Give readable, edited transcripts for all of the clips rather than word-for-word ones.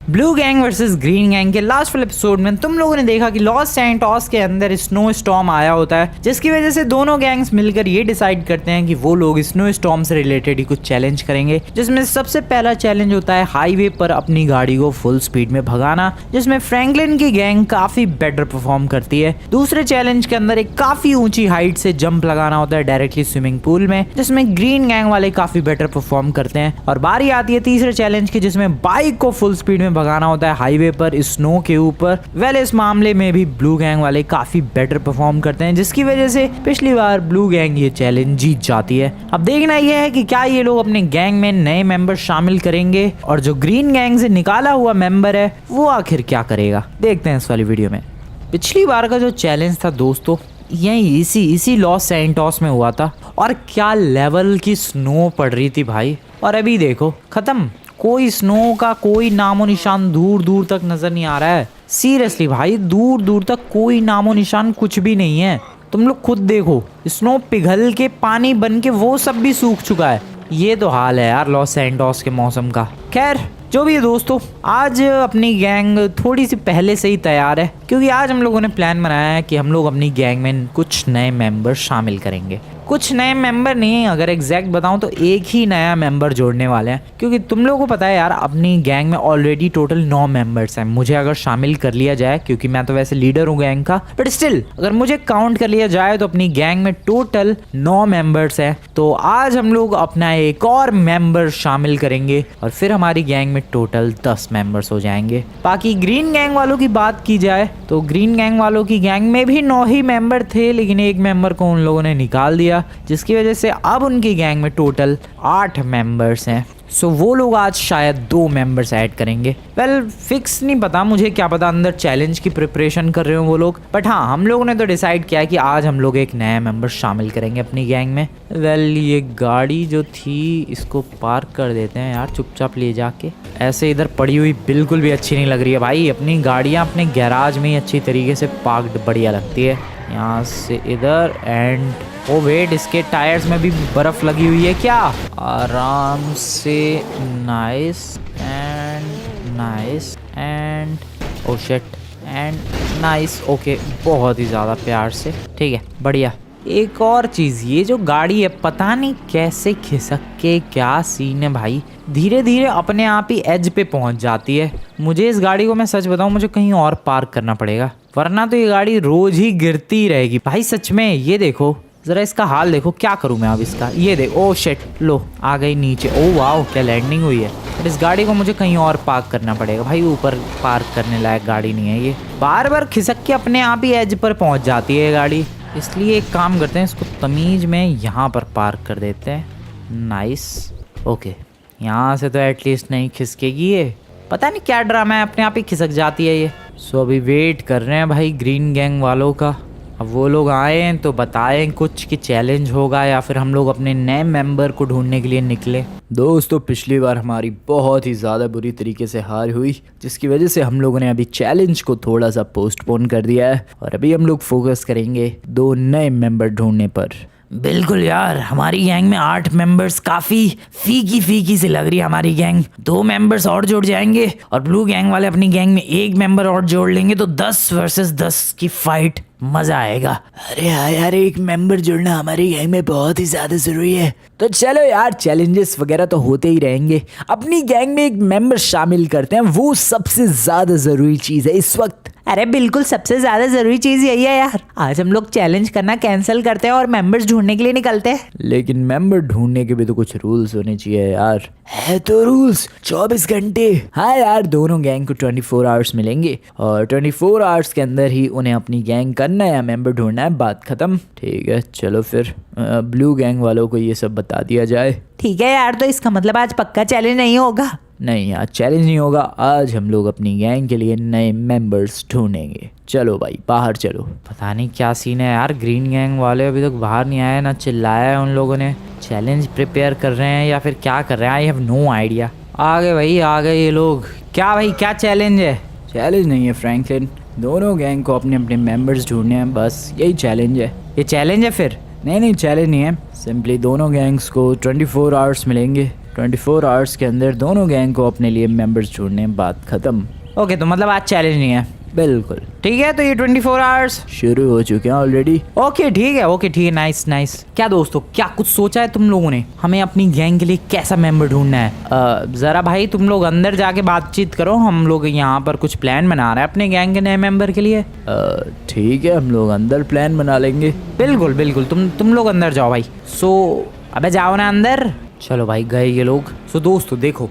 Blue gang versus green gang के last वाले episode में तुम लोगों ने देखा कि लॉस सैंटोस के अंदर स्नो स्टॉर्म आया होता है, जिसकी वजह से दोनों गैंग्स मिलकर ये डिसाइड करते हैं कि वो लोग स्नो स्टॉर्म से रिलेटेड ही कुछ चैलेंज करेंगे। जिसमें सबसे पहला चैलेंज होता है हाईवे पर अपनी गाड़ी को फुल स्पीड में भगाना, जिसमें फ्रैंकलिन की गैंग काफी बेटर परफॉर्म करती है। दूसरे चैलेंज के अंदर एक काफी ऊंची हाइट से जंप लगाना होता है डायरेक्टली स्विमिंग पूल में, जिसमें ग्रीन गैंग वाले काफी बेटर परफॉर्म करते हैं। और बारी आती है तीसरे चैलेंज की, जिसमें बाइक को फुल स्पीड में भगाना होता है हाईवे पर स्नो के ऊपर। वेल इस मामले में भी ब्लू गैंग वाले काफी बेटर परफॉर्म करते हैं, जिसकी वजह से पिछली बार ब्लू गैंग ये चैलेंज जीत जाती है। अब देखना यह है कि क्या ये लोग अपने गैंग में नए मेंबर शामिल करेंगे और जो ग्रीन गैंग से निकाला हुआ मेंबर है वो आखिर क्या करेगा, देखते हैं इस वाली वीडियो में। पिछली बार का जो चैलेंज था दोस्तों, यही इसी लॉस सैंटोस में हुआ था और क्या लेवल की स्नो पड़ रही थी भाई। और अभी देखो खत्म, कोई स्नो का कोई नामो निशान दूर दूर तक नजर नहीं आ रहा है। सीरियसली भाई, दूर दूर तक कोई नामो निशान कुछ भी नहीं है। तुम लोग खुद देखो, स्नो पिघल के पानी बन के वो सब भी सूख चुका है। ये तो हाल है यार लॉस सैंटोस के मौसम का। खैर जो भी है दोस्तों, आज अपनी गैंग थोड़ी सी पहले से ही तैयार है, क्योंकि आज हम लोगों ने प्लान बनाया है कि हम लोग अपनी गैंग में कुछ नए मेंबर शामिल करेंगे। कुछ नए मेंबर नहीं, अगर एग्जैक्ट बताऊं तो एक ही नया मेंबर जोड़ने वाले हैं, क्योंकि तुम लोगों को पता है यार अपनी गैंग में ऑलरेडी टोटल 9 मेंबर्स हैं। मुझे अगर शामिल कर लिया जाए, क्योंकि मैं तो वैसे लीडर हूँ गैंग का, बट स्टिल अगर मुझे काउंट कर लिया जाए तो अपनी गैंग में टोटल 9 मेंबर्स हैं। तो आज हम लोग अपना एक और मेंबर शामिल करेंगे और फिर हमारी गैंग में टोटल 10 मेंबर्स हो जाएंगे। बाकी ग्रीन गैंग वालों की बात की जाए तो ग्रीन गैंग वालों की गैंग में भी 9 ही मेंबर थे, लेकिन एक मेंबर को उन लोगों ने निकाल दिया, जिसकी वजह से अब उनकी गैंग में टोटल 8 मेंबर्स हैं। सो वो लोग आज शायद 2 मेंबर्स ऐड करेंगे। वेल फिक्स नहीं पता मुझे, क्या पता अंदर चैलेंज की प्रिपरेशन कर रहे हो वो लोग, बट हाँ हम लोगों ने तो डिसाइड किया कि आज हम लोग एक नया मेंबर शामिल करेंगे अपनी गैंग में। वेल ये गाड़ी जो थी इसको पार्क कर देते हैं यार चुपचाप ले जाके। ऐसे इधर पड़ी हुई बिल्कुल भी अच्छी नहीं लग रही है भाई। अपनी गाड़ियाँ अपने गैराज में ही अच्छी तरीके से पार्कड बढ़िया लगती है। यहाँ से इधर एंड ओ वेट, इसके टायर्स में भी बर्फ लगी हुई है क्या? आराम से nice and oh shit and nice. Okay बहुत ही ज़्यादा प्यार से, ठीक है बढ़िया। एक और चीज़, ये जो गाड़ी है पता नहीं कैसे खिसक के क्या सीन है भाई, धीरे धीरे अपने आप ही एज पे पहुंच जाती है। मुझे इस गाड़ी को, मैं सच बताऊं, मुझे कहीं और पार्क करना पड़ेगा, वरना तो ये गाड़ी रोज ही गिरती रहेगी भाई सच में। ये देखो जरा इसका हाल देखो, क्या करूं मैं अब इसका। ये देखो ओ शिट, लो आ गई नीचे। ओ वाओ क्या लैंडिंग हुई है। बट इस गाड़ी को मुझे कहीं और पार्क करना पड़ेगा भाई, ऊपर पार्क करने लायक गाड़ी नहीं है ये। बार बार खिसक के अपने आप ही एज पर पहुंच जाती है ये गाड़ी, इसलिए एक काम करते हैं इसको तमीज में यहाँ पर पार्क कर देते हैं। नाइस ओके, यहाँ से तो एटलीस्ट नहीं खिसकेगी ये। पता नहीं क्या ड्रामा है, अपने आप ही खिसक जाती है ये। सो अभी वेट कर रहे हैं भाई ग्रीन गैंग वालों का। अब वो लोग आए तो बताएं कुछ कि चैलेंज होगा या फिर हम लोग अपने नए मेंबर को ढूंढने के लिए निकले। दोस्तों पिछली बार हमारी बहुत ही ज़्यादा बुरी तरीके से हार हुई, जिसकी वजह से हम लोगों ने अभी चैलेंज को थोड़ा सा पोस्टपोन कर दिया है और अभी हम लोग फोकस करेंगे 2 नए मेंबर ढूंढने पर। बिल्कुल यार, हमारी गैंग में 8 मेंबर्स काफी फीकी सी लग रही है हमारी गैंग। 2 मेंबर्स और जुड़ जाएंगे और ब्लू गैंग वाले अपनी गैंग में 1 मेंबर और जोड़ लेंगे तो 10 वर्सेस 10 की फाइट, मजा आएगा। अरे हाँ यार, एक मेंबर जुड़ना हमारी गैंग में बहुत ही ज्यादा जरूरी है। तो चलो यार, चैलेंजेस वगैरह तो होते ही रहेंगे, अपनी गैंग में एक मेंबर शामिल करते हैं, वो सबसे ज्यादा जरूरी चीज है इस वक्त। अरे बिल्कुल सबसे ज्यादा जरूरी चीज यही है यार। आज हम लोग चैलेंज करना कैंसिल करते हैं और मेंबर्स ढूंढने के लिए निकलते हैं। लेकिन मेंबर ढूंढने के भी तो कुछ रूल्स होने चाहिए यार। है तो रूल्स 24 घंटे। हाँ यार, दोनों गैंग को 24 आवर्स मिलेंगे और 24 आवर्स के अंदर ही उन्हें अपनी गैंग का नया मेंबर ढूंढना है, बात खत्म। ठीक है चलो फिर ब्लू गैंग वालों को ये सब बता दिया जाए। ठीक है यार, तो इसका मतलब आज पक्का चैलेंज नहीं होगा? नहीं आज चैलेंज नहीं होगा, आज हम लोग अपनी गैंग के लिए नए मेंबर्स ढूंढेंगे। चलो भाई बाहर चलो। पता नहीं क्या सीन है यार, ग्रीन गैंग वाले अभी तक बाहर नहीं आए, ना चिल्लाया है उन लोगों ने। चैलेंज प्रिपेयर कर रहे हैं या फिर क्या कर रहे हैं, आई हैव नो आइडिया। आ गए भाई आ गए ये लोग। क्या भाई क्या चैलेंज है? चैलेंज नहीं है फ्रैंकलिन, दोनों गैंग को अपने अपने मेंबर्स ढूंढने हैं, बस यही चैलेंज है। ये चैलेंज है फिर? नहीं चैलेंज नहीं है, सिंपली दोनों गैंग्स को 24 आवर्स मिलेंगे 24 आवर्स के अंदर दोनों गैंग को अपने लिए मेंबर्स ढूंढने, बात खत्म। ओके, तो मतलब आज चैलेंज नहीं है? बिल्कुल ठीक है, तो ये 24 आवर्स शुरू हो चुके हैं ऑलरेडी। ओके ठीक है, नाइस नाइस। क्या दोस्तों, क्या कुछ सोचा है तुम लोगों ने? हमें अपनी गैंग के लिए कैसा मेंबर ढूंढना है? जरा भाई तुम लोग अंदर जाके बातचीत करो, हम लोग यहाँ पर कुछ प्लान बना रहे हैं अपने गैंग के नए मेंबर के लिए। ठीक है, हम लोग अंदर प्लान बना लेंगे। बिल्कुल बिल्कुल, तुम लोग अंदर जाओ भाई। अबे जाओ ना अंदर। चलो भाई, गए ये लोग। दोस्तों देखो,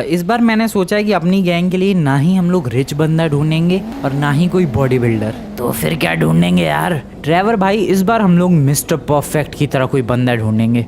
इस बार मैंने सोचा है कि अपनी गैंग के लिए ना ही हम लोग रिच बंदा ढूंढेंगे और ना ही कोई बॉडी बिल्डर। तो फिर क्या ढूंढेंगे यार? ट्रेवर भाई, इस बार हम लोग मिस्टर परफेक्ट की तरह कोई बंदा ढूंढेंगे।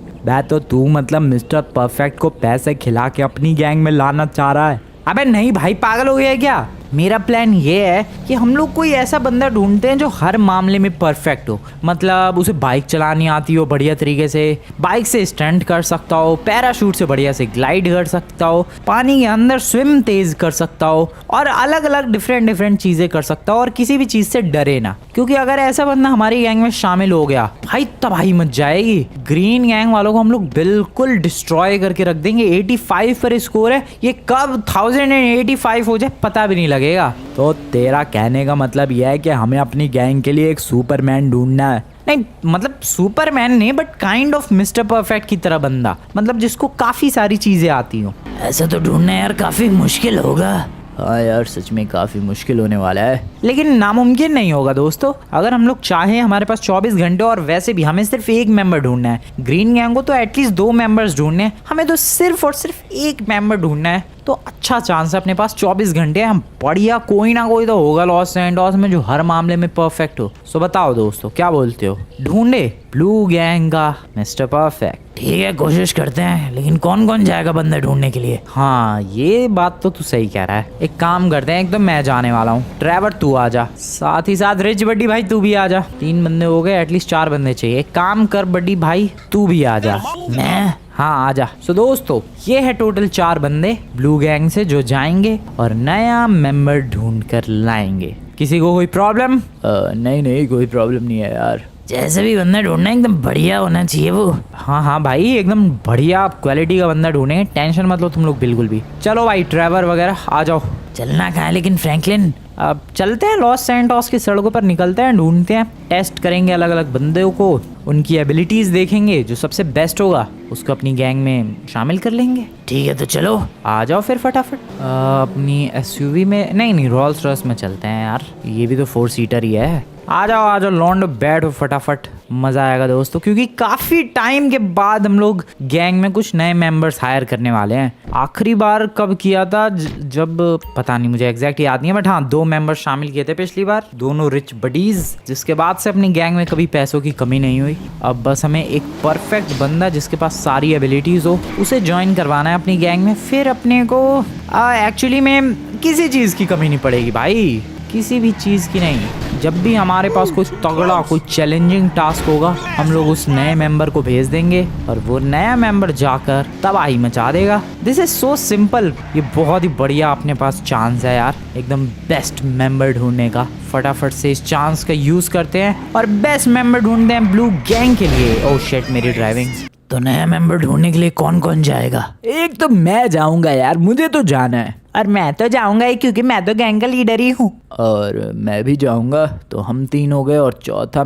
तो तू मतलब मिस्टर परफेक्ट को पैसे खिला के अपनी गैंग में लाना चाह रहा है? अबे नहीं भाई, पागल हो गया है क्या? मेरा प्लान ये है कि हम लोग कोई ऐसा बंदा ढूंढते हैं जो हर मामले में परफेक्ट हो। मतलब उसे बाइक चलानी आती हो बढ़िया तरीके से, बाइक से स्टंट कर सकता हो, पैराशूट से बढ़िया से ग्लाइड कर सकता हो, पानी के अंदर स्विम तेज कर सकता हो और अलग अलग डिफरेंट चीजें कर सकता हो और किसी भी चीज से डरे ना। क्योंकि अगर ऐसा बंदा हमारी गैंग में शामिल हो गया भाई, तबाही मच जाएगी। ग्रीन गैंग वालों को हम लोग बिल्कुल डिस्ट्रॉय करके रख देंगे। 85 पर स्कोर है, ये कब 1085 हो जाए पता भी नहीं लगेगा। तो तेरा कहने का मतलब यह है कि हमें अपनी गैंग के लिए एक सुपरमैन ढूंढना है? नहीं मतलब सुपरमैन नहीं, but kind of mister perfect की तरह बंदा, मतलब जिसको काफी सारी चीजें आती हो। ऐसा तो ढूंढना यार काफी मुश्किल होगा। हाँ यार, सच में काफी मुश्किल होने वाला है, लेकिन नामुमकिन नहीं होगा दोस्तों। अगर हम लोग चाहें, हमारे पास 24 घंटे और वैसे भी हमें सिर्फ एक मेंबर ढूंढना है। ग्रीन गैंग को तो एटलीस्ट 2 मेंबर्स ढूंढने हैं, हमें तो सिर्फ और सिर्फ एक मेंबर ढूंढना है। तो अच्छा चांस है, अपने पास 24 घंटे हैं, हम बढ़िया कोई ना कोई तो होगा लॉस सैंटोस में जो हर मामले में परफेक्ट हो। सो बताओ दोस्तों, क्या बोलते हो? ढूंढे ब्लू गैंग का मिस्टर परफेक्ट? ठीक है, कोशिश करते हैं, लेकिन कौन कौन जाएगा बंदा ढूंढने के लिए? हाँ, ये बात तो तू सही कह रहा है। एक काम करते हैं, एक तो मैं जाने वाला हूँ, ट्रेवर तू आ जा, साथ ही साथ रिच बड्डी भाई तू भी आ जा। 3 बंदे हो गए, एटलीस्ट 4 बंदे चाहिए। एक काम कर बड्डी भाई, तू भी आ जा। मैं? हाँ, आजा। दोस्तों, ये है टोटल 4 बंदे ब्लू गैंग से जो जाएंगे और नया मेंबर ढूंढ कर लाएंगे। किसी को कोई प्रॉब्लम? नहीं, कोई प्रॉब्लम नहीं है यार। जैसे भी बंदा ढूंढना एकदम बढ़िया होना चाहिए वो। हाँ भाई, एकदम बढ़िया क्वालिटी का बंदा ढूंढेंगे, टेंशन मत लो तुम लोग बिल्कुल भी। चलो भाई, ट्रेवर वगैरह आ जाओ। चलना कहाँ है लेकिन फ्रैंकलिन? अब चलते हैं लॉस सैंटोस की सड़कों पर, निकलते हैं, ढूंढते हैं, टेस्ट करेंगे अलग अलग बंदों को, उनकी एबिलिटीज देखेंगे, जो सबसे बेस्ट होगा उसको अपनी गैंग में शामिल कर लेंगे। ठीक है, तो चलो आ जाओ फिर फटाफट। अपनी एसयूवी में नहीं, रोल्स रॉयस में चलते हैं यार, ये भी तो 4 सीटर ही है। आ जाओ लॉन्ड, बैठो फटाफट, मजा आएगा दोस्तों, क्योंकि काफी टाइम के बाद हम लोग गैंग में कुछ नए मेंबर्स हायर करने वाले हैं। आखिरी बार कब किया था, जब पता नहीं, मुझे एग्जैक्ट याद नहीं है, बट हाँ 2 मेंबर्स शामिल किए थे पिछली बार, दोनों रिच बडीज, जिसके बाद से अपनी गैंग में कभी पैसों की कमी नहीं हुई। अब बस हमें एक परफेक्ट बंदा जिसके पास सारी एबिलिटीज हो उसे ज्वाइन करवाना है अपनी गैंग में, फिर अपने को एक्चुअली में किसी चीज की कमी नहीं पड़ेगी भाई, किसी भी चीज की नहीं। जब भी हमारे पास कुछ तगड़ा, कोई चैलेंजिंग टास्क होगा, हम लोग उस नए मेंबर को भेज देंगे और वो नया मेंबर जाकर तबाही मचा देगा। This is so simple. ये बहुत ही बढ़िया अपने पास चांस है यार, एकदम बेस्ट मेंबर ढूंढने का। फटाफट से इस चांस का यूज करते हैं और बेस्ट मेंबर ढूंढते हैं ब्लू गैंग के लिए। ओह शिट, मेरी ड्राइविंग। तो नया मेंबर ढूंढने के लिए कौन कौन जाएगा? एक तो मैं जाऊंगा यार, मुझे तो जाना है। और मैं तो जाऊंगा ही, क्योंकि मैं तो गैंग का लीडर ही हूँ। और मैं भी जाऊंगा, तो हम 3 हो गए। और चौथा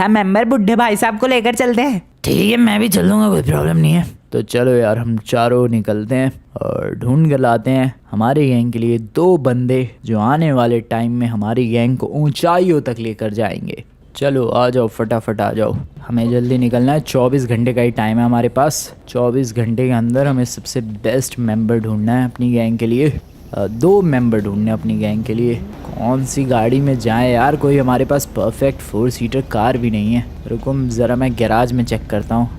मेंबर बुड्ढे भाई साहब को लेकर चलते हैं। ठीक है, मैं भी चल दूंगा, कोई प्रॉब्लम नहीं है। तो चलो यार, हम चारों निकलते हैं और ढूंढ कर लाते हैं हमारी गैंग के लिए 2 बंदे जो आने वाले टाइम में हमारी गैंग को ऊंचाइयों तक लेकर जाएंगे। चलो आ जाओ, फटाफट आ जाओ, हमें जल्दी निकलना है। 24 घंटे का ही टाइम है हमारे पास। 24 घंटे के अंदर हमें सबसे बेस्ट मेंबर ढूंढना है अपनी गैंग के लिए। 2 मेंबर ढूंढने अपनी गैंग के लिए। कौन सी गाड़ी में जाएं यार, कोई हमारे पास परफेक्ट 4 सीटर कार भी नहीं है। रुको ज़रा, मैं गैराज में चेक करता हूँ।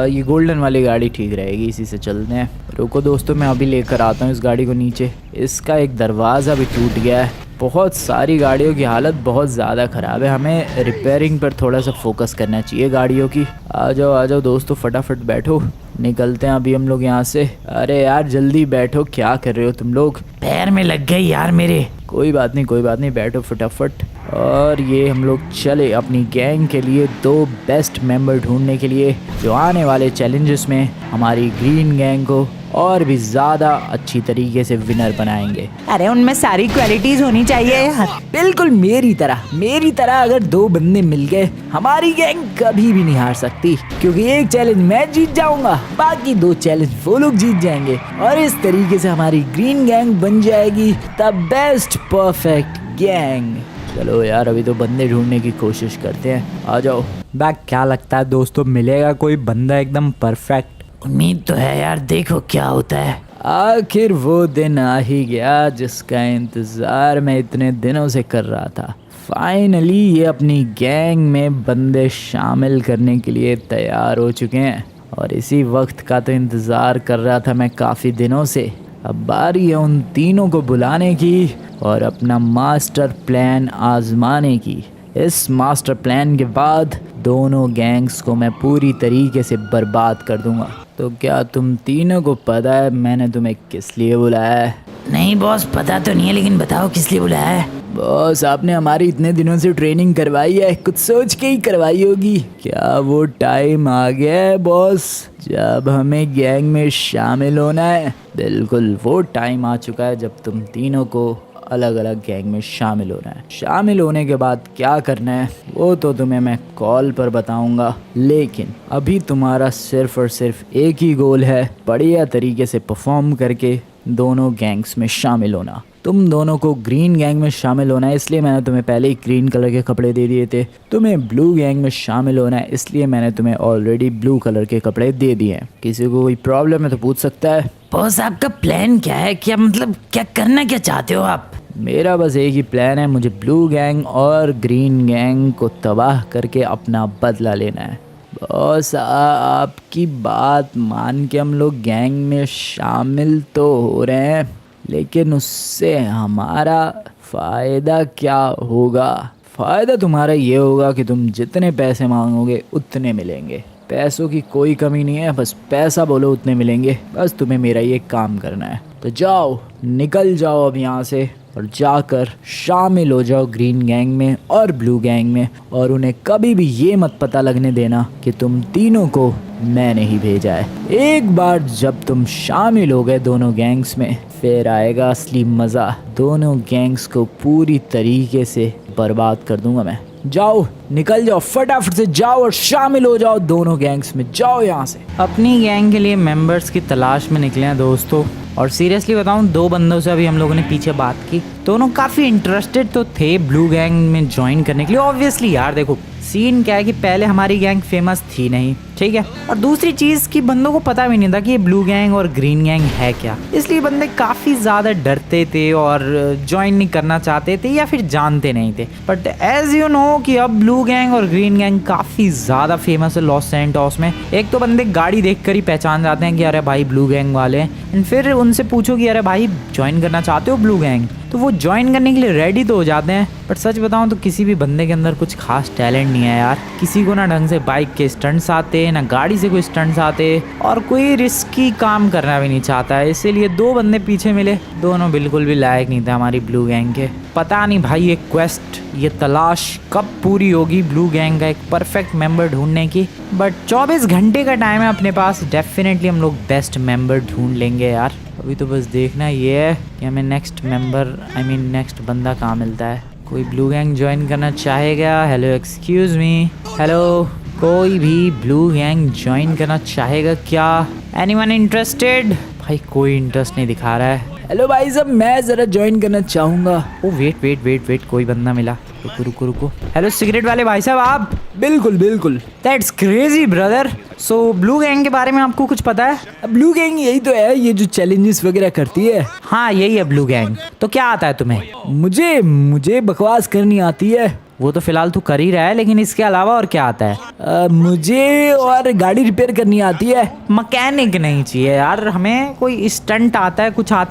ये गोल्डन वाली गाड़ी ठीक रहेगी, इसी से चलते हैं। रुको दोस्तों, मैं अभी लेकर आता हूँ इस गाड़ी को नीचे। इसका एक दरवाज़ा भी टूट गया है। बहुत सारी गाड़ियों की हालत बहुत ज़्यादा ख़राब है, हमें रिपेयरिंग पर थोड़ा सा फोकस करना चाहिए गाड़ियों की। आ जाओ दोस्तों, फटाफट बैठो, निकलते हैं अभी हम लोग यहाँ से। अरे यार जल्दी बैठो, क्या कर रहे हो तुम लोग? पैर में लग गई यार मेरे। कोई बात नहीं, बैठो फटाफट। और ये हम लोग चले अपनी गैंग के लिए 2 बेस्ट मेंबर ढूंढने के लिए, जो आने वाले चैलेंजेस में हमारी ग्रीन गैंग को और भी ज़्यादा अच्छी तरीके से विनर बनाएंगे। अरे उनमें सारी क्वालिटीज़ होनी चाहिए यार। बिल्कुल मेरी तरह अगर 2 बंदे मिल गए, हमारी गैंग कभी भी नहीं हार सकती, क्योंकि एक चैलेंज मैं जीत जाऊंगा, बाकी 2 चैलेंज वो लोग जीत जाएंगे, और इस तरीके से हमारी ग्रीन गैंग बन जाएगी द बेस्ट परफेक्ट गैंग। चलो यार, अभी तो बंदे ढूंढने की कोशिश करते हैं, आ जाओ। बैक क्या लगता है दोस्तों, मिलेगा कोई बंदा एकदम परफेक्ट? उम्मीद तो है यार, देखो क्या होता है। आखिर वो दिन आ ही गया जिसका इंतज़ार मैं इतने दिनों से कर रहा था। फाइनली ये अपनी गैंग में बंदे शामिल करने के लिए तैयार हो चुके हैं, और इसी वक्त का तो इंतज़ार कर रहा था मैं काफ़ी दिनों से। अब बारी है उन तीनों को बुलाने की और अपना मास्टर प्लान आजमाने की। इस मास्टर प्लान के बाद दोनों गैंग्स को मैं पूरी तरीके से बर्बाद कर दूंगा। तो क्या तुम तीनों को पता है मैंने तुम्हें किस लिए बुलाया है? नहीं बॉस, पता तो नहीं है, लेकिन बताओ किस लिए बुलाया है? बॉस, आपने हमारी इतने दिनों से ट्रेनिंग करवाई है, कुछ सोच के ही करवाई होगी। क्या वो टाइम आ गया है बॉस जब हमें गैंग में शामिल होना है? बिल्कुल वो टाइम आ चुका है जब तुम तीनों को अलग अलग गैंग में शामिल होना है। शामिल होने के बाद क्या करना है वो तो तुम्हें मैं कॉल पर बताऊंगा, लेकिन अभी तुम्हारा सिर्फ और सिर्फ एक ही गोल है, बढ़िया तरीके से परफॉर्म करके दोनों गैंग्स में शामिल होना। तुम दोनों को ग्रीन गैंग में शामिल होना है, इसलिए मैंने तुम्हें पहले ही ग्रीन कलर के कपड़े दे दिए थे। तुम्हें ब्लू गैंग में शामिल होना है, इसलिए मैंने तुम्हें ऑलरेडी ब्लू कलर के कपड़े दे दिए हैं। किसी को कोई प्रॉब्लम है तो पूछ सकता है। बॉस, आपका प्लान क्या है? क्या मतलब क्या करना क्या चाहते हो आप? मेरा बस एक ही प्लान है, मुझे ब्लू गैंग और ग्रीन गैंग को तबाह करके अपना बदला लेना है। बॉस, आपकी बात मान के हम लोग गैंग में शामिल तो हो रहे हैं, लेकिन उससे हमारा फ़ायदा क्या होगा? फ़ायदा तुम्हारा ये होगा कि तुम जितने पैसे मांगोगे उतने मिलेंगे। पैसों की कोई कमी नहीं है, बस पैसा बोलो उतने मिलेंगे। बस तुम्हें मेरा ये काम करना है। तो जाओ, निकल जाओ अब यहाँ से और जाकर शामिल हो जाओ ग्रीन गैंग में और ब्लू गैंग में, और उन्हें कभी भी ये मत पता लगने देना कि तुम तीनों को मैंने ही भेजा है। एक बार जब तुम शामिल हो गए दोनों गैंग्स में, फिर आएगा असली मज़ा। दोनों गैंग्स को पूरी तरीके से बर्बाद कर दूंगा मैं। जाओ, निकल जाओ, फटाफट से जाओ और शामिल हो जाओ दोनों गैंग्स में। जाओ यहाँ से। अपनी गैंग के लिए मेंबर्स की तलाश में निकले हैं दोस्तों, और सीरियसली बताऊं 2 बंदों से अभी हम लोगों ने पीछे बात की। दोनों काफ़ी इंटरेस्टेड तो थे ब्लू गैंग में ज्वाइन करने के लिए। ऑब्वियसली यार देखो, सीन क्या है कि पहले हमारी गैंग फेमस थी नहीं, ठीक है, और दूसरी चीज़ कि बंदों को पता भी नहीं था कि ये ब्लू गैंग और ग्रीन गैंग है क्या, इसलिए बंदे काफ़ी ज़्यादा डरते थे और ज्वाइन नहीं करना चाहते थे या फिर जानते नहीं थे। बट एज यू नो कि अब ब्लू गैंग और ग्रीन गैंग काफ़ी ज़्यादा फेमस है लॉस सैंटोस में। एक तो बंदे गाड़ी देखकर ही पहचान जाते हैं कि अरे भाई ब्लू गैंग वाले हैं, एंड फिर उनसे पूछो कि अरे भाई ज्वाइन करना चाहते हो ब्लू गैंग, तो वो ज्वाइन करने के लिए रेडी तो हो जाते हैं। बट सच बताऊं तो किसी भी बंदे के अंदर कुछ खास टैलेंट नहीं है यार। किसी को ना ढंग से बाइक के स्टंट्स आते, ना गाड़ी से कोई स्टंट्स आते, और कोई रिस्की काम करना भी नहीं चाहता है। इसीलिए 2 बंदे पीछे मिले, दोनों बिल्कुल भी लायक नहीं थे हमारी ब्लू गैंग के। पता नहीं भाई ये क्वेस्ट, ये तलाश कब पूरी होगी ब्लू गैंग का एक परफेक्ट मेंबर ढूंढने की। बट 24 घंटे का टाइम है अपने पास, डेफिनेटली हम लोग बेस्ट मेंबर ढूंढ लेंगे यार। अभी तो बस देखना ये है कि हमें नेक्स्ट मेंबर, नेक्स्ट बंदा कहाँ मिलता है। कोई ब्लू गैंग ज्वाइन करना चाहेगा? हेलो, एक्सक्यूज़ मी, हेलो, कोई भी ब्लू गैंग ज्वाइन करना चाहेगा क्या? Anyone interested? भाई कोई इंटरेस्ट नहीं दिखा रहा है। हेलो भाई साहब, मैं ज़रा ज्वाइन करना चाहूँगा। ओ वेट, कोई बंदा मिला। रुको। हेलो सिगरेट वाले भाई साहब, आप? बिल्कुल। That's crazy brother. So blue gang के बारे में आपको कुछ पता है? ब्लू गैंग यही तो है, ये जो चैलेंजेस वगैरह करती है। हाँ यही है ब्लू गैंग। तो क्या आता है तुम्हें? मुझे बकवास करनी आती है। वो तो फिलहाल तू कर ही रहा है, लेकिन इसके अलावा और क्या आता है? मुझे और गाड़ी रिपेयर करनी आती है। मैकेनिक नहीं चाहिए यार हमें, कोई स्टंट आता है,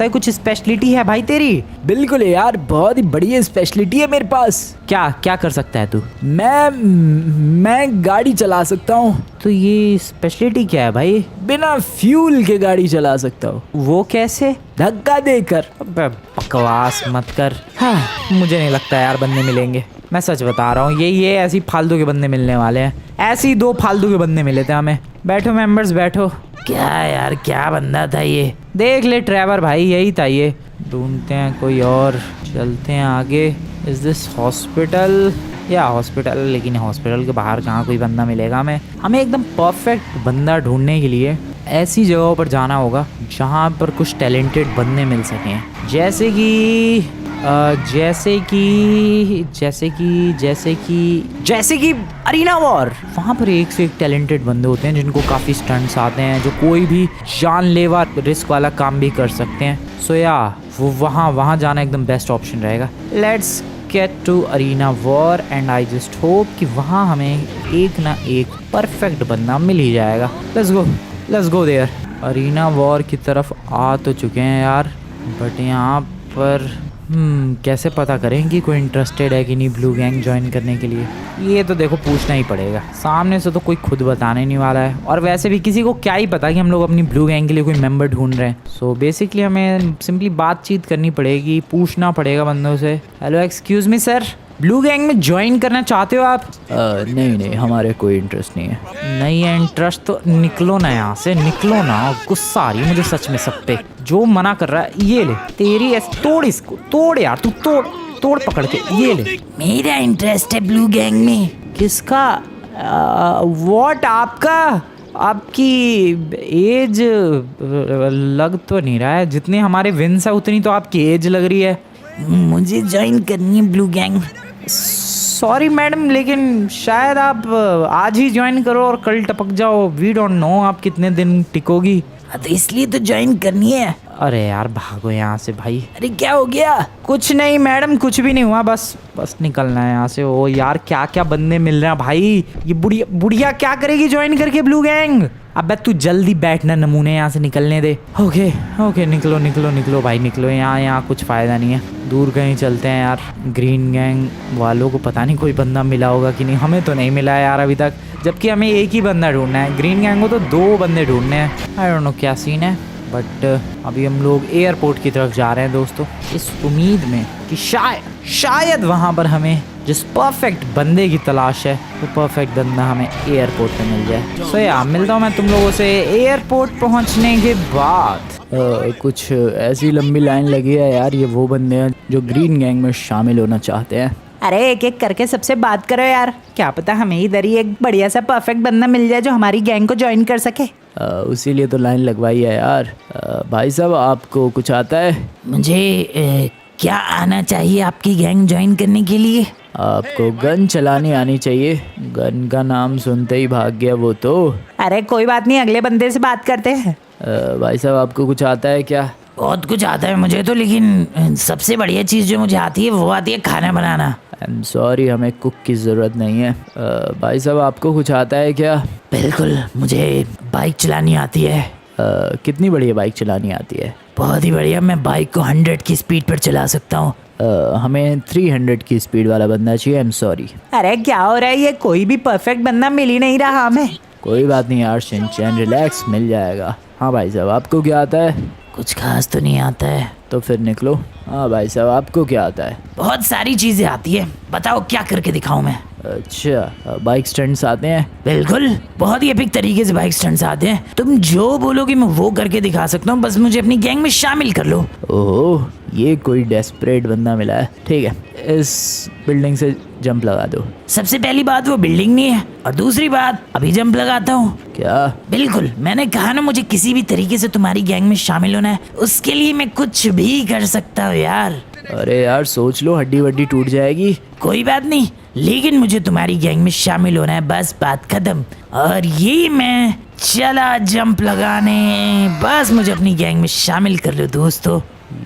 कुछ स्पेशलिटी है भाई तेरी? बिल्कुल यार, बहुत ही बढ़िया स्पेशलिटी है मेरे पास। क्या कर सकता है तू? मैं गाड़ी चला सकता हूँ। तो ये स्पेशलिटी क्या है भाई? बिना फ्यूल के गाड़ी चला सकता हूँ। वो कैसे? धक्का देकर। अबे बकवास मत कर। हाँ, मुझे नहीं लगता यार बंदे मिलेंगे, मैं सच बता रहा हूँ। ये ऐसी फालतू के बंदे मिलने वाले हैं। ऐसे ही 2 फालतू के बंदे मिले थे हमें। बैठो मेंबर्स बैठो। क्या यार क्या बंदा था ये, देख ले ट्रेवर भाई, यही था ये। ढूंढते हैं कोई और, चलते हैं आगे। Is this hospital? या हॉस्पिटल, लेकिन हॉस्पिटल के बाहर कहाँ कोई बंदा मिलेगा हमें एकदम परफेक्ट बंदा ढूंढने के लिए ऐसी जगहों पर जाना होगा जहाँ पर कुछ टैलेंटेड बंदे मिल सकें। जैसे कि अरीना वॉर। वहाँ पर एक से एक टैलेंटेड बंदे होते हैं जिनको काफ़ी स्टंट्स आते हैं, जो कोई भी जानलेवा रिस्क वाला काम भी कर सकते हैं। सो या वो वहाँ जाना एकदम बेस्ट ऑप्शन रहेगा। Let's get to arena war and I just hope कि वहाँ हमें एक ना एक परफेक्ट बंदा मिल ही जाएगा। Let's go there. Arena war की तरफ आ तो चुके हैं यार, बट यहाँ पर कैसे पता करें कि कोई इंटरेस्टेड है कि नहीं ब्लू गैंग ज्वाइन करने के लिए। ये तो देखो पूछना ही पड़ेगा, सामने से तो कोई खुद बताने नहीं वाला है। और वैसे भी किसी को क्या ही पता कि हम लोग अपनी ब्लू गैंग के लिए कोई मेंबर ढूंढ रहे हैं। सो बेसिकली हमें सिंपली बातचीत करनी पड़ेगी, पूछना पड़ेगा बंदों से। Hello excuse me sir, blue gang में ज्वाइन करना चाहते हो आप? नहीं हमारे कोई इंटरेस्ट नहीं है। नहीं है इंटरेस्ट तो निकलो ना यहाँ से, निकलो ना। गुस्सा आ रही है मुझे सच में सब पे। जो मना कर रहा है ये ले, तेरी तोड़ इसको, तोड़ यार तू, तोड़ पकड़ के, ये ले। मेरा इंटरेस्ट है ब्लू गैंग में। किसका? व्हाट? आपकी एज लग तो नहीं रहा है, जितनी हमारे विंस है उतनी तो आपकी एज लग रही है। मुझे ज्वाइन करनी है ब्लू गैंग। सॉरी मैडम, लेकिन शायद आप आज ही ज्वाइन करो और कल टपक जाओ। वी डोंट नो आप कितने दिन टिकोगी। तो इसलिए तो ज्वाइन करनी है। अरे यार भागो यहाँ से भाई। अरे क्या हो गया? कुछ नहीं मैडम, कुछ भी नहीं हुआ, बस निकलना है यहाँ से। ओ यार क्या क्या बंदे मिल रहे हैं भाई। ये बुढ़िया क्या करेगी ज्वाइन करके ब्लू गैंग? अबे तू जल्दी बैठना, नमूने यहाँ से निकलने दे। ओके निकलो भाई निकलो। यहाँ कुछ फ़ायदा नहीं है, दूर कहीं चलते हैं यार। ग्रीन गैंग वालों को पता नहीं कोई बंदा मिला होगा कि नहीं, हमें तो नहीं मिला है यार अभी तक, जबकि हमें एक ही बंदा ढूंढना है। ग्रीन गैंग को तो 2 बंदे ढूंढने हैं। आई डोंट नो क्या सीन है, बट अभी हम लोग एयरपोर्ट की तरफ जा रहे हैं दोस्तों, इस उम्मीद में कि शायद वहाँ पर हमें जिस परफेक्ट बंदे की तलाश है वो परफेक्ट बंदा हमें एयरपोर्ट पे मिल जाए। सो यार मिलता हूँ मैं तुम लोगों से एयरपोर्ट पहुँचने के बाद। कुछ ऐसी लंबी लाइन लगी है यार, ये वो बंदे हैं जो ग्रीन गैंग में शामिल होना चाहते हैं। अरे एक एक करके सबसे बात करो यार, क्या पता हमें इधर ही एक बढ़िया सा परफेक्ट बंदा मिल जाए जो हमारी गैंग को ज्वाइन कर सके। उसी लिए तो लाइन लगवाई है यार। भाई साहब आपको कुछ आता है? मुझे क्या आना चाहिए आपकी गैंग ज्वाइन करने के लिए? आपको गन चलानी आनी चाहिए। गन का नाम सुनते ही भाग गया वो तो। अरे कोई बात नहीं, अगले बंदे से बात करते हैं। भाई साहब आपको कुछ आता है क्या? बहुत कुछ आता है मुझे तो, लेकिन सबसे बढ़िया चीज़ जो मुझे आती है वो आती है खाना बनाना। आई एम सॉरी, हमें कुक की ज़रूरत नहीं है। भाई साहब आपको कुछ आता है क्या? बिल्कुल, मुझे बाइक चलानी आती है। कितनी बढ़िया बाइक चलानी आती है? बहुत ही बढ़िया, मैं बाइक को 100 की स्पीड पर चला सकता हूँ। हमें 300 की स्पीड वाला बंदा चाहिए। I am sorry. अरे क्या हो रहा है, ये कोई भी परफेक्ट बंदा मिल ही नहीं रहा हमें। कोई बात नहीं यार शिनचैन, रिलैक्स, मिल जाएगा। हाँ भाई साहब आपको क्या आता है? कुछ खास तो नहीं आता है। तो फिर निकलो। हाँ भाई साहब आपको क्या आता है? बहुत सारी चीज़ें आती है, बताओ क्या करके दिखाऊं मैं? अच्छा बाइक स्टंट्स आते हैं? बिल्कुल, बहुत ही एपिक तरीके से बाइक स्टंट्स आते हैं। तुम जो बोलोगे मैं वो करके दिखा सकता हूँ, बस मुझे अपनी गैंग में शामिल कर लो। ओह ये कोई डेस्परेट बंदा मिला है। ठीक है, इस बिल्डिंग से जंप लगा दो। सबसे पहली बात वो बिल्डिंग नहीं है, और दूसरी बात अभी जंप लगाता हूँ। क्या? बिल्कुल, मैंने कहा ना मुझे किसी भी तरीके से तुम्हारी गैंग में शामिल होना है, उसके लिए मैं कुछ भी कर सकता हूँ यार। अरे यार सोच लो, हड्डी वड्डी टूट जाएगी। कोई बात नहीं, लेकिन मुझे तुम्हारी गैंग में शामिल होना है, बस बात खत्म। और ये मैं चला जंप लगाने, बस मुझे अपनी गैंग में शामिल कर लो दोस्तों।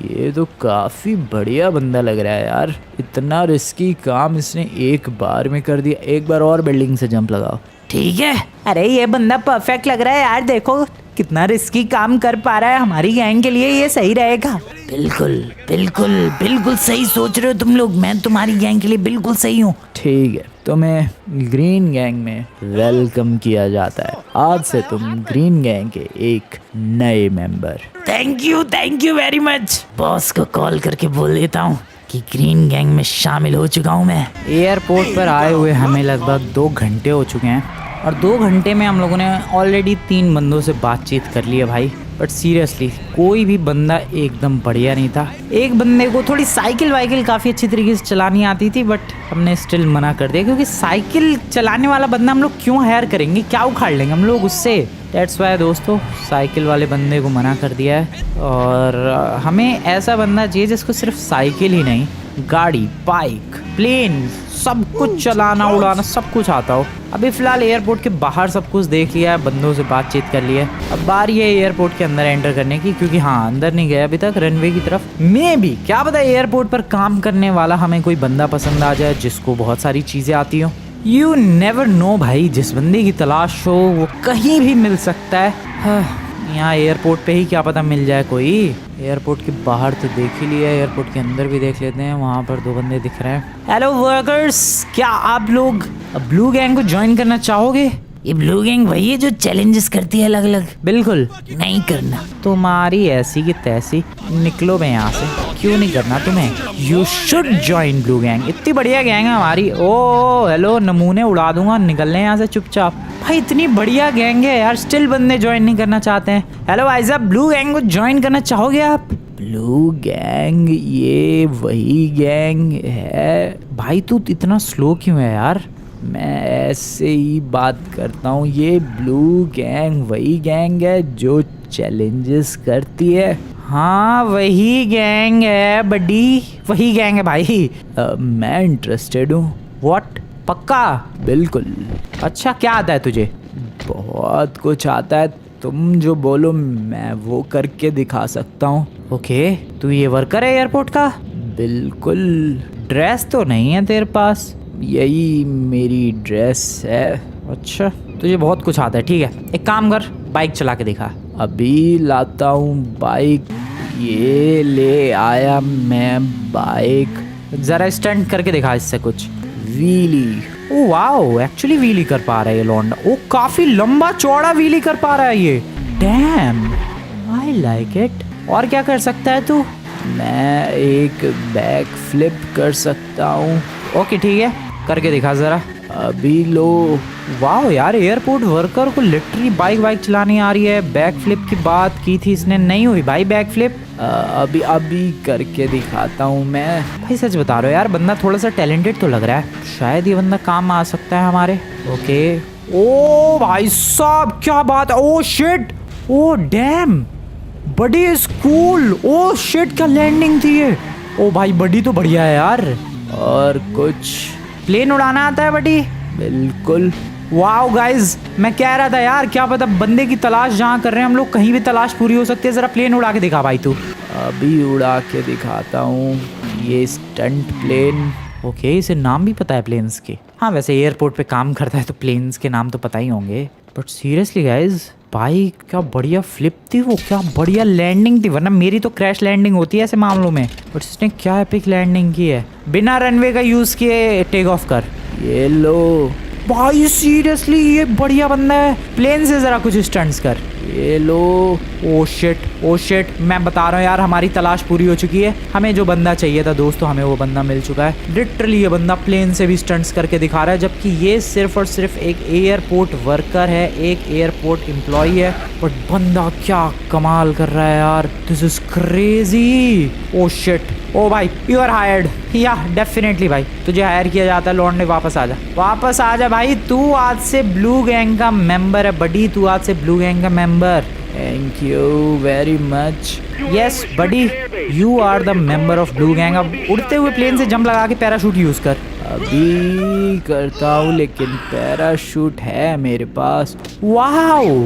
ये तो काफ़ी बढ़िया बंदा लग रहा है यार, इतना रिस्की काम इसने एक बार में कर दिया। एक बार और बिल्डिंग से जंप लगाओ। ठीक है। अरे ये बंदा परफेक्ट लग रहा है यार, देखो कितना रिस्की काम कर पा रहा है हमारी गैंग के लिए, ये सही रहेगा। बिल्कुल बिल्कुल बिल्कुल सही सोच रहे हो तुम लोग, मैं तुम्हारी गैंग के लिए बिल्कुल सही हूँ। ठीक है, तुम्हें ग्रीन गैंग में वेलकम किया जाता है। आज से तुम ग्रीन गैंग के एक नए member. Thank you very much. Boss को कॉल करके बोल देता हूँ कि ग्रीन गैंग में शामिल हो चुका हूँ मैं। एयरपोर्ट पर आए हुए हमें लगभग 2 घंटे हो चुके हैं और 2 घंटे में हम लोगों ने ऑलरेडी 3 बंदों से बातचीत कर ली है भाई। बट सीरियसली कोई भी बंदा एकदम बढ़िया नहीं था। एक बंदे को थोड़ी साइकिल वाइकिल काफ़ी अच्छी तरीके से चलानी आती थी, बट हमने स्टिल मना कर दिया क्योंकि साइकिल चलाने वाला बंदा हम लोग क्यों हायर करेंगे, क्या उखाड़ लेंगे हम लोग उससे। डेट्स वाई दोस्तों साइकिल वाले बंदे को मना कर दिया है और हमें ऐसा बंदा चाहिए जिसको सिर्फ साइकिल ही नहीं, गाड़ी, बाइक, प्लेन, सब कुछ चलाना उड़ाना सब कुछ आता हो। अभी फिलहाल एयरपोर्ट के बाहर सब कुछ देख लिया है, बंदों से बातचीत कर ली है। अब बारी है एयरपोर्ट के अंदर एंटर करने की, क्योंकि हाँ अंदर नहीं गया अभी तक रनवे की तरफ। मैं भी क्या पता एयरपोर्ट पर काम करने वाला हमें कोई बंदा पसंद आ जाए जिसको बहुत सारी चीजें आती हो। यू नेवर नो भाई, जिस बंदे की तलाश हो वो कहीं भी मिल सकता है। यहाँ एयरपोर्ट पे ही क्या पता मिल जाए कोई। एयरपोर्ट के बाहर तो देख ही लिया, एयरपोर्ट के अंदर भी देख लेते हैं। वहाँ पर 2 बंदे दिख रहे हैं। हेलो वर्कर्स, क्या आप लोग ब्लू गैंग को ज्वाइन करना चाहोगे? ये ब्लू गैंग वही है जो चैलेंजेस करती है अलग अलग? बिल्कुल नहीं करना। तुम्हारी ऐसी की तैसी, निकलो बे यहाँ से। क्यों नहीं करना तुम्हें? You should join blue gang, इतनी बढ़िया गैंग है हमारी। ओ हेलो, नमूने उड़ा दूंगा, निकल लें यहाँ से चुपचाप। भाई इतनी बढ़िया गैंग है यार, स्टिल बंदे ज्वाइन नहीं करना चाहते हैं। हेलो भाई साहब, ब्लू गैंग को ज्वाइन करना चाहोगे आप? ब्लू गैंग, ये वही गैंग है। भाई तू इतना स्लो क्यों है यार? मैं ऐसे ही बात करता हूँ। ये ब्लू गैंग वही गैंग है जो चैलेंजेस करती है। हाँ वही गैंग है बड्डी, वही गैंग है भाई। मैं इंटरेस्टेड हूँ। व्हाट? पक्का? बिल्कुल। अच्छा क्या आता है तुझे? बहुत कुछ आता है, तुम जो बोलो मैं वो करके दिखा सकता हूँ। ओके, तू ये वर्कर है एयरपोर्ट का? बिल्कुल। ड्रेस तो नहीं है तेरे पास? यही मेरी ड्रेस है। अच्छा, तुझे बहुत कुछ आता है। ठीक है, एक काम कर, बाइक चला के दिखा। अभी लाता हूँ बाइक। ये ले आया मैं बाइक। जरा स्टंट करके दिखा इससे कुछ। Wheelie. Oh wow, actually wheelie कर पा रहा है ये लौंडा। ओ काफी लंबा चौड़ा व्हीली कर पा रहा है ये। Dam, I like it. और क्या कर सकता है तू? मैं एक बैक फ्लिप कर सकता हूँ। ओके ठीक है, करके दिखा जरा। अभी लो। वाह यार, एयरपोर्ट वर्कर को लिटरली बाइक चलानी आ रही है। बैक फ्लिप की बात की थी इसने, नहीं हुई भाई बैक फ्लिप। अभी करके दिखाता हूँ मैं। भाई सच बता रहे हो यार, बंदा थोड़ा सा टैलेंटेड तो लग रहा है, शायद ये बंदा काम आ सकता है हमारे। ओके। ओ भाई साहब क्या बात है। ओ शिट, ओ डैम, बड़ी स्कूल। ओ शिट, क्या लैंडिंग थी ये। ओ भाई बड़ी तो बढ़िया है यार। और कुछ? प्लेन उड़ाना आता है बड़ी? बिल्कुल। वाओ गाइज, मैं कह रहा था यार, क्या पता बंदे की तलाश जहाँ कर रहे हैं हम लोग कहीं भी तलाश पूरी हो सकती है। जरा प्लेन उड़ा के दिखा भाई तू। अभी उड़ा के दिखाता हूँ। ये स्टंट प्लेन। ओके, इसे नाम भी पता है प्लेन्स के। हाँ वैसे एयरपोर्ट पे काम करता है तो प्लेन्स के नाम तो पता ही होंगे। बट सीरियसली गाइज, भाई क्या बढ़िया फ्लिप थी वो, क्या बढ़िया लैंडिंग थी। वरना मेरी तो क्रैश लैंडिंग होती है ऐसे मामलों में, बट इसने क्या एपिक लैंडिंग की है। बिना रनवे का यूज किए टेक ऑफ कर। ये लो भाई, सीरियसली ये बढ़िया बंदा है। प्लेन से जरा कुछ स्टंट्स कर। ये लो। ओ शिट, मैं बता रहा हूँ यार, हमारी तलाश पूरी हो चुकी है। हमें जो बंदा चाहिए था दोस्तों, हमें वो बंदा मिल चुका है। लिटरली ये बंदा प्लेन से भी स्टंट्स करके दिखा रहा है, जबकि ये सिर्फ और सिर्फ एक एयरपोर्ट वर्कर है, एक एयरपोर्ट एम्प्लॉई है। बट बंदा क्या कमाल कर रहा है यार, this is crazy. Oh shit, oh भाई यू आर हायर्ड। या डेफिनेटली भाई, तुझे हायर किया जाता है लौंडे। वापस आ जा भाई, तू आज से ब्लू गैंग का मेंबर है बडी। तू आज से ब्लू गैंग का मेंबर। Thank you very much. Yes buddy, you are the member of blue gang. अब उड़ते हुए प्लेन से जंप लगा के पैराशूट यूज कर। अभी करता हूँ, लेकिन पैराशूट है मेरे पास। वाओ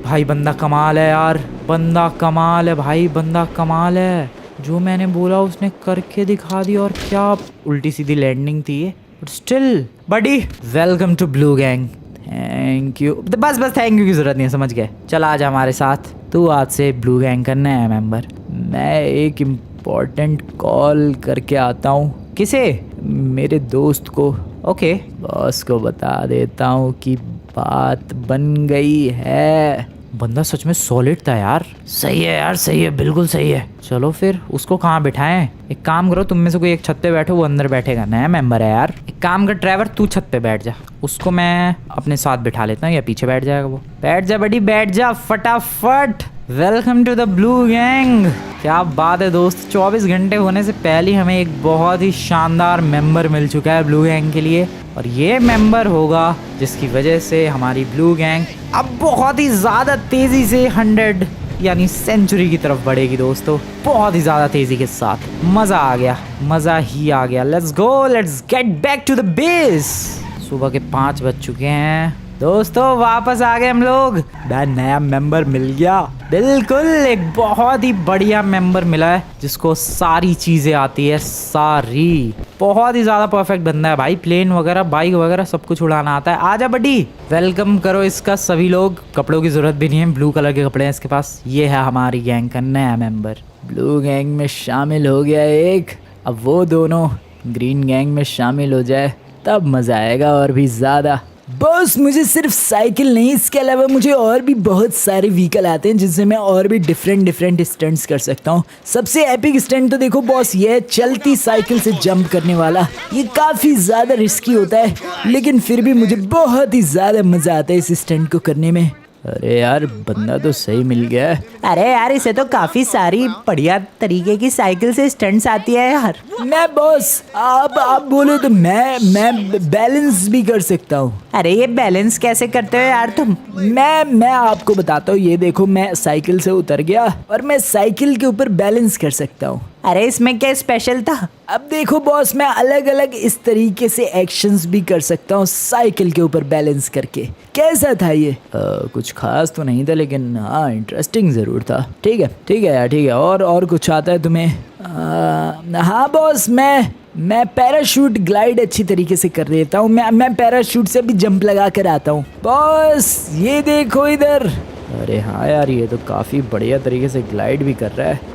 भाई, बंदा कमाल है यार, बंदा कमाल है भाई, बंदा कमाल है। जो मैंने बोला उसने करके दिखा दी। और क्या उल्टी सीधी लैंडिंग थी ये, but still buddy, welcome to blue gang. Thank you. बस बस थैंक यू की जरूरत नहीं है, समझ गए। चल आ जा हमारे साथ, तू आज से ब्लू गैंग का नया मेंबर। मैं एक इम्पोर्टेंट कॉल करके आता हूँ। किसे? मेरे दोस्त को। ओके, बॉस को बता देता हूँ कि बात बन गई है। बंदा सच में सॉलिड था यार। सही है यार, सही है, बिल्कुल सही है। चलो फिर उसको कहाँ बिठाएं? एक काम करो, तुम में से कोई एक छत पे बैठो, वो अंदर बैठेगा, नया मेंबर है यार। एक काम कर ट्रैवर, तू छत पे बैठ जा, उसको मैं अपने साथ बिठा लेता हूँ, या पीछे बैठ जाएगा वो। बैठ जा बड़ी, बैठ जा फटाफट। Welcome to the blue gang. क्या बात है दोस्त, 24 घंटे होने से पहले हमें एक बहुत ही शानदार मेंबर मिल चुका है ब्लू गैंग के लिए, और ये मेंबर होगा जिसकी वजह से हमारी ब्लू गैंग अब बहुत ही ज़्यादा तेज़ी से 100 यानी सेंचुरी की तरफ बढ़ेगी दोस्तों, बहुत ही ज़्यादा तेज़ी के साथ। मज़ा आ गया, मज़ा ही आ गया। Let's go, let's get back to the base. सुबह के 5 बज चुके हैं दोस्तों, वापस आ गए हम लोग। नया मेंबर मिल गया, बिल्कुल एक बहुत ही बढ़िया मेंबर मिला है जिसको सारी चीजें आती है, सारी। बहुत ही ज्यादा परफेक्ट बंदा है भाई, प्लेन वगैरह बाइक वगैरह सब कुछ उड़ाना आता है। आजा बड्डी, वेलकम करो इसका सभी लोग। कपड़ों की जरूरत भी नहीं है, ब्लू कलर के कपड़े हैं इसके पास। ये है हमारी गैंग का नया मेंबर, ब्लू गैंग में शामिल हो गया एक। अब वो दोनों ग्रीन गैंग में शामिल हो जाए तब मजा आएगा और भी ज्यादा। बॉस मुझे सिर्फ साइकिल नहीं, इसके अलावा मुझे और भी बहुत सारे व्हीकल आते हैं जिनसे मैं और भी डिफरेंट स्टंट्स कर सकता हूँ। सबसे एपिक स्टंट तो देखो बॉस, ये है चलती साइकिल से जंप करने वाला। ये काफ़ी ज़्यादा रिस्की होता है, लेकिन फिर भी मुझे बहुत ही ज़्यादा मज़ा आता है इस स्टंट को करने में। अरे यार, बंदा तो सही मिल गया है। अरे यार, इसे तो काफी सारी बढ़िया तरीके की साइकिल से स्टंट्स आती है यार। मैं बॉस, आप बोलो तो मैं बैलेंस भी कर सकता हूँ। अरे ये बैलेंस कैसे करते हो यार तुम? मैं आपको बताता हूँ। ये देखो, मैं साइकिल से उतर गया और मैं साइकिल के ऊपर बैलेंस कर सकता हूँ। अरे इसमें क्या स्पेशल था? अब देखो बॉस, मैं अलग अलग इस तरीके से एक्शंस भी कर सकता हूँ साइकिल के ऊपर बैलेंस करके। कैसा था ये? कुछ खास तो नहीं था, लेकिन हाँ इंटरेस्टिंग ज़रूर था। ठीक है यार, ठीक है। और कुछ आता है तुम्हें? हाँ बॉस, मैं पैराशूट ग्लाइड अच्छी तरीके से कर लेता हूँ। मैं पैराशूट से भी जंप लगा कर आता हूँ। बॉस ये देखो इधर। अरे हाँ यार, ये तो काफ़ी बढ़िया तरीके से ग्लाइड भी कर रहा है।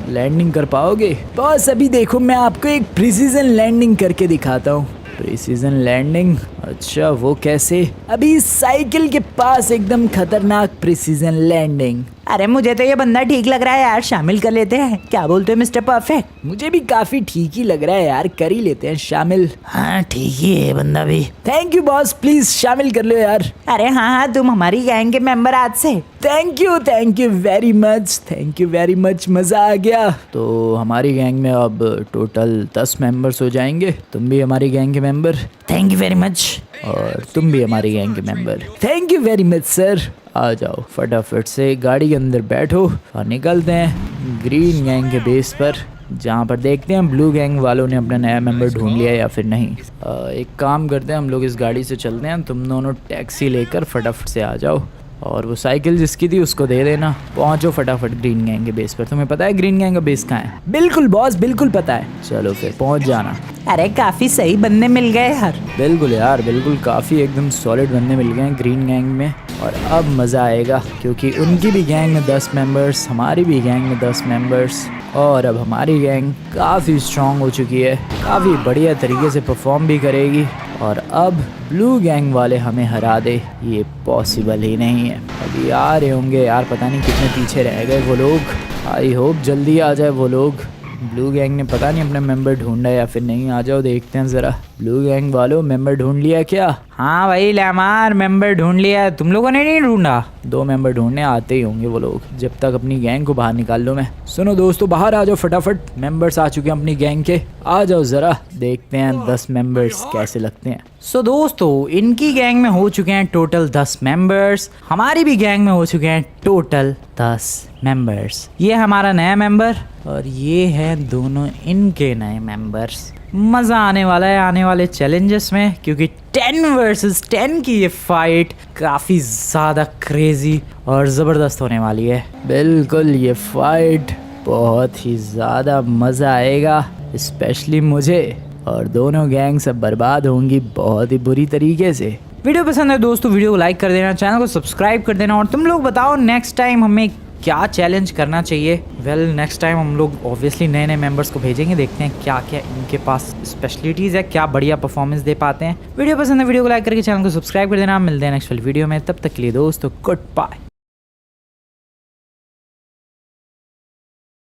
लैंडिंग कर पाओगे? बॉस अभी देखो, मैं आपको एक प्रिसीजन लैंडिंग करके दिखाता हूँ। Precision landing? अच्छा, वो कैसे? अभी साइकिल के पास एकदम खतरनाक प्रिसीजन लैंडिंग। अरे मुझे तो ये बंदा ठीक लग रहा है यार, शामिल कर लेते हैं। क्या बोलते हो मिस्टर परफेक्ट? मुझे भी काफी ठीक ही लग रहा है यार, कर ही लेते हैं शामिल। हाँ ठीक ही है बंदा भी। थैंक यू बॉस, प्लीज शामिल कर लो यार। अरे हाँ, तुम हमारी गैंग के मेंबर आज से। थैंक यू वेरी मच, मजा आ गया। तो हमारी गैंग में अब टोटल 10 मेंबर्स हो जाएंगे। तुम भी हमारी गैंग के member. Thank you very much. और तुम भी हमारी गैंग के member. Thank you very much sir. आ जाओ, फटाफट से गाड़ी के अंदर बैठो और निकलते हैं ग्रीन गैंग के बेस पर, जहाँ पर देखते हैं ब्लू गैंग वालों ने अपना नया मेंबर ढूंढ लिया या फिर नहीं। एक काम करते हैं, हम लोग इस गाड़ी से चलते हैं। तुम दोनों टैक्सी लेकर फटाफट से आ जाओ, और वो साइकिल जिसकी थी उसको दे देना। पहुंचो फटाफट ग्रीन गैंग के बेस पर। तुम्हें पता है ग्रीन गैंग का बेस कहाँ है? बिल्कुल बॉस, बिल्कुल पता है। चलो फिर पहुंच जाना। अरे काफी सही बंदे मिल गए यार। बिल्कुल यार, बिल्कुल काफी एकदम सॉलिड बंदे मिल गए हैं ग्रीन गैंग में। और अब मज़ा आएगा, क्योंकि उनकी भी गैंग में 10 मेंबर्स, हमारी भी गैंग में 10 मेंबर्स, और अब हमारी गैंग काफ़ी स्ट्रॉन्ग हो चुकी है, काफ़ी बढ़िया तरीके से परफॉर्म भी करेगी। और अब ब्लू गैंग वाले हमें हरा दे, ये पॉसिबल ही नहीं है। अभी आ रहे होंगे यार, पता नहीं कितने पीछे रह गए वो लोग। आई होप जल्दी आ जाए वो लोग। ब्लू गैंग ने पता नहीं अपना मेंबर ढूंढा या फिर नहीं। आ जाओ देखते हैं ज़रा। ब्लू गैंग वालों, मेंबर ढूंढ लिया क्या? हाँ भाई लैमार, मेंबर ढूंढ लिया। तुम लोगों ने नहीं ढूंढा? 2 मेंबर ढूंढने आते ही होंगे वो लोग, जब तक अपनी गैंग को बाहर निकाल लो मैं। सुनो दोस्तों, बाहर आ जाओ फटाफट। मेंबर्स आ चुके हैं अपनी गैंग के, आ जाओ ज़रा देखते हैं 10 मेंबर्स कैसे लगते हैं। सो दोस्तों, इनकी गैंग में हो चुके हैं टोटल 10 मेंबर्स, हमारी भी गैंग में हो चुके हैं टोटल 10 मेंबर्स। ये हमारा नया मेंबर और ये हैं दोनों इनके नए मेंबर्स। मज़ा आने वाला है आने वाले चैलेंजेस में, क्योंकि 10 वर्सेस 10 की ये फाइट काफ़ी ज़्यादा क्रेजी और ज़बरदस्त होने वाली है। बिल्कुल, ये फाइट बहुत ही ज़्यादा मज़ा आएगा, स्पेशली मुझे। और दोनों गैंग सब बर्बाद होंगी बहुत ही बुरी तरीके से। वीडियो पसंद है दोस्तों वीडियो को लाइक कर देना, चैनल को सब्सक्राइब कर देना। और तुम लोग बताओ नेक्स्ट टाइम हमें क्या चैलेंज करना चाहिए। वेल नेक्स्ट टाइम हम लोग ऑब्वियसली नए नए मेंबर्स को भेजेंगे, देखते हैं क्या क्या इनके पास स्पेशलिटीज़ है, क्या बढ़िया परफॉर्मेंस दे पाते हैं। वीडियो पसंद है वीडियो को लाइक करके चैनल को सब्सक्राइब कर देना। मिलते हैं नेक्स्ट वीडियो में, तब तक के लिए दोस्तों गुड बाय।